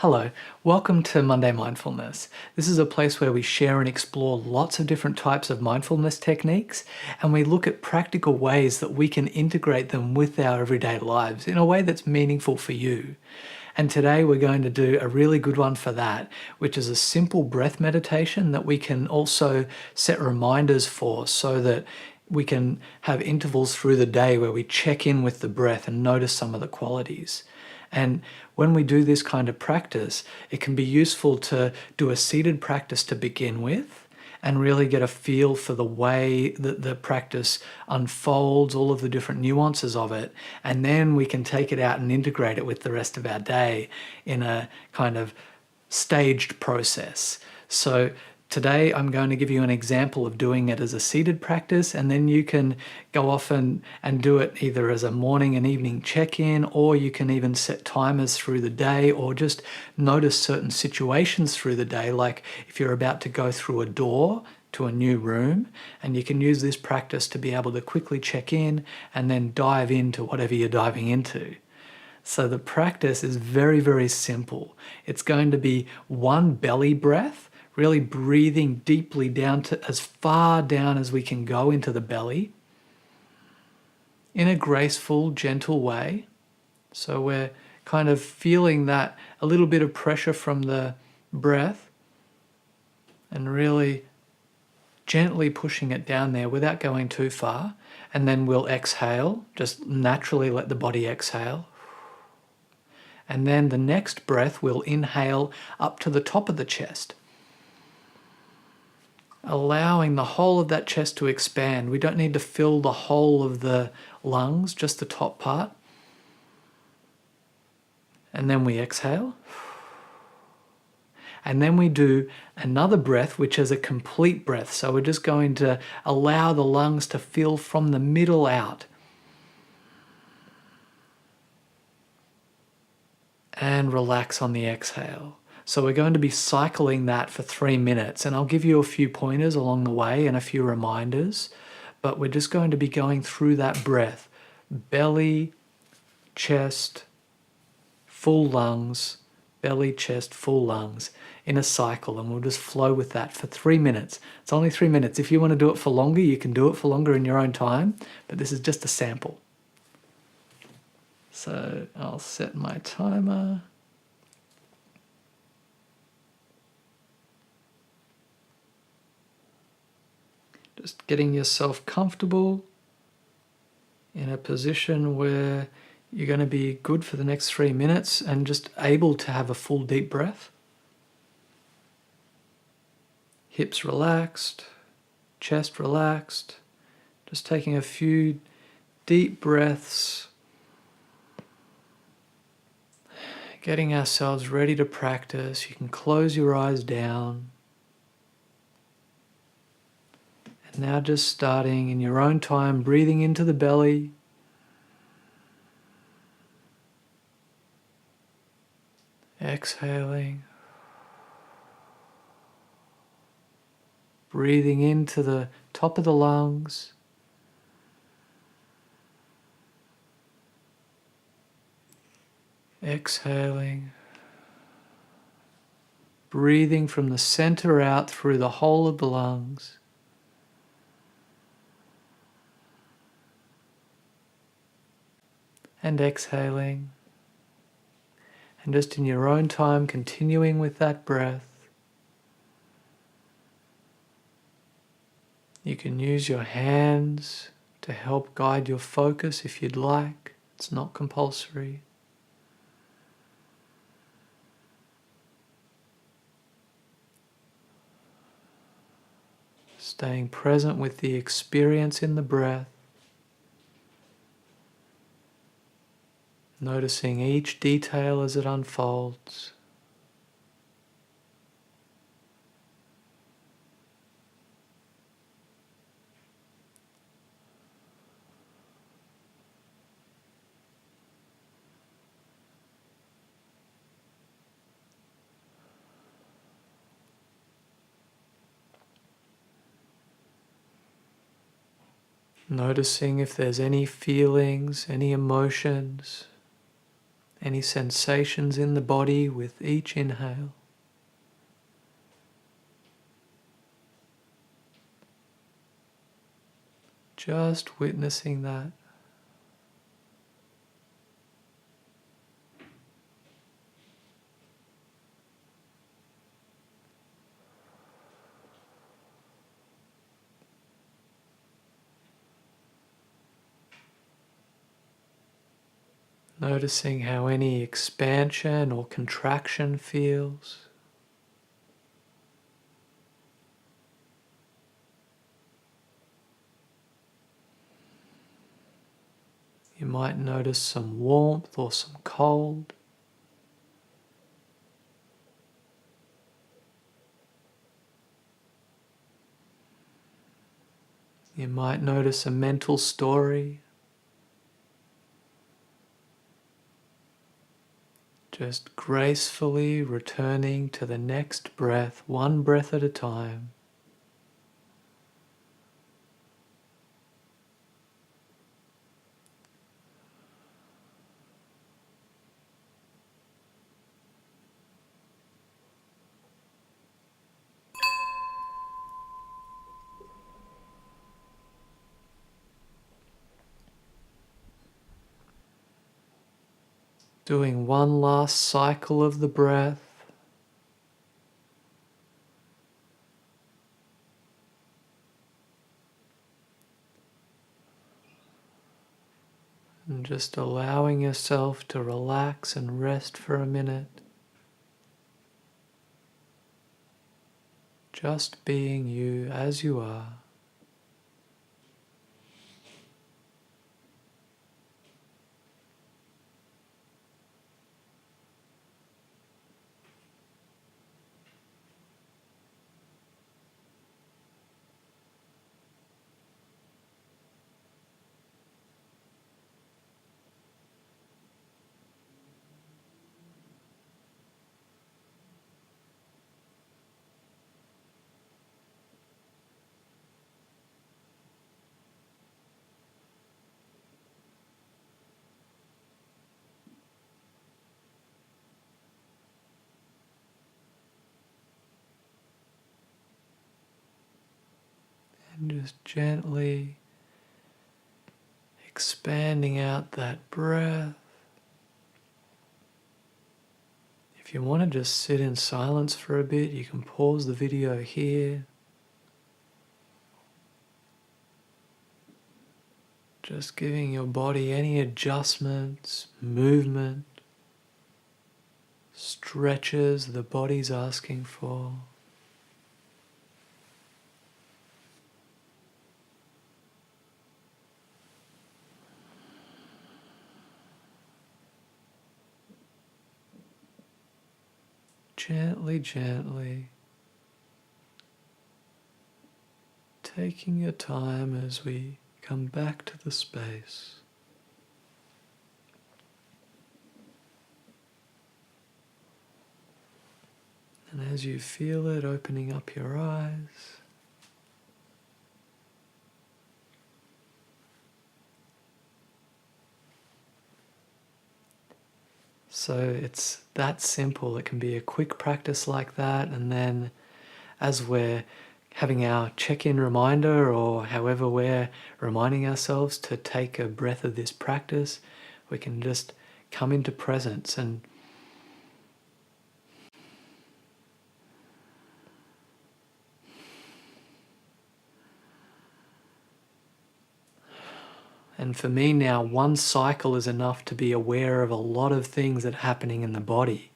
Hello, welcome to Monday Mindfulness. This is a place where we share and explore lots of different types of mindfulness techniques, and we look at practical ways that we can integrate them with our everyday lives in a way that's meaningful for you. And today we're going to do a really good one for that, which is a simple breath meditation that we can also set reminders for so that we can have intervals through the day where we check in with the breath and notice some of the qualities. And when we do this kind of practice, it can be useful to do a seated practice to begin with and really get a feel for the way that the practice unfolds, all of the different nuances of it. And then we can take it out and integrate it with the rest of our day in a kind of staged process. So today I'm going to give you an example of doing it as a seated practice, and then you can go off and do it either as a morning and evening check-in, or you can even set timers through the day, or just notice certain situations through the day, like if you're about to go through a door to a new room, and you can use this practice to be able to quickly check in and then dive into whatever you're diving into. So the practice is very, very simple. It's going to be one belly breath, really breathing deeply down to as far down as we can go into the belly in a graceful, gentle way. So we're kind of feeling that a little bit of pressure from the breath and really gently pushing it down there without going too far. And then we'll exhale, just naturally let the body exhale. And then the next breath, we'll inhale up to the top of the chest, allowing the whole of that chest to expand. We don't need to fill the whole of the lungs, just the top part. And then we exhale. And then we do another breath, which is a complete breath. So we're just going to allow the lungs to fill from the middle out. And relax on the exhale. So we're going to be cycling that for 3 minutes, and I'll give you a few pointers along the way and a few reminders, but we're just going to be going through that breath. Belly, chest, full lungs, belly, chest, full lungs in a cycle, and we'll just flow with that for 3 minutes. It's only 3 minutes. If you want to do it for longer, you can do it for longer in your own time, but this is just a sample. So I'll set my timer. Just getting yourself comfortable in a position where you're going to be good for the next 3 minutes and just able to have a full deep breath. Hips relaxed, chest relaxed. Just taking a few deep breaths. Getting ourselves ready to practice. You can close your eyes down. And now just starting in your own time, breathing into the belly. Exhaling. Breathing into the top of the lungs. Exhaling. Breathing from the center out through the whole of the lungs. And exhaling. And just in your own time, continuing with that breath. You can use your hands to help guide your focus if you'd like. It's not compulsory. Staying present with the experience in the breath. Noticing each detail as it unfolds. Noticing if there's any feelings, any emotions, any sensations in the body with each inhale. Just witnessing that. Noticing how any expansion or contraction feels. You might notice some warmth or some cold. You might notice a mental story. Just gracefully returning to the next breath, one breath at a time. Doing one last cycle of the breath. And just allowing yourself to relax and rest for a minute. Just being you as you are. And just gently expanding out that breath. If you want to just sit in silence for a bit, you can pause the video here. Just giving your body any adjustments, movement, stretches the body's asking for. Gently, gently, taking your time as we come back to the space. And as you feel it opening up your eyes, so it's that simple. It can be a quick practice like that, and then as we're having our check-in reminder, or however we're reminding ourselves to take a breath of this practice, we can just come into presence and for me now, one cycle is enough to be aware of a lot of things that are happening in the body,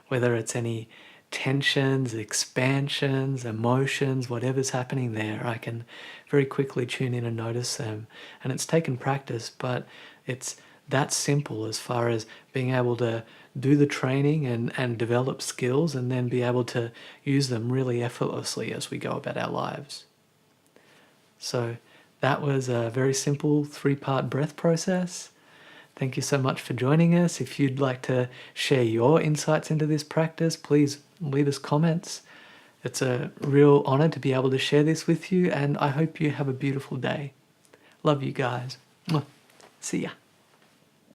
whether it's any tensions, expansions, emotions, whatever's happening there. I can very quickly tune in and notice them. And it's taken practice, but it's that simple as far as being able to do the training and develop skills and then be able to use them really effortlessly as we go about our lives. So that was a very simple 3-part breath process. Thank you so much for joining us. If you'd like to share your insights into this practice, please leave us comments. It's a real honor to be able to share this with you, and I hope you have a beautiful day. Love you guys. Mwah. See ya.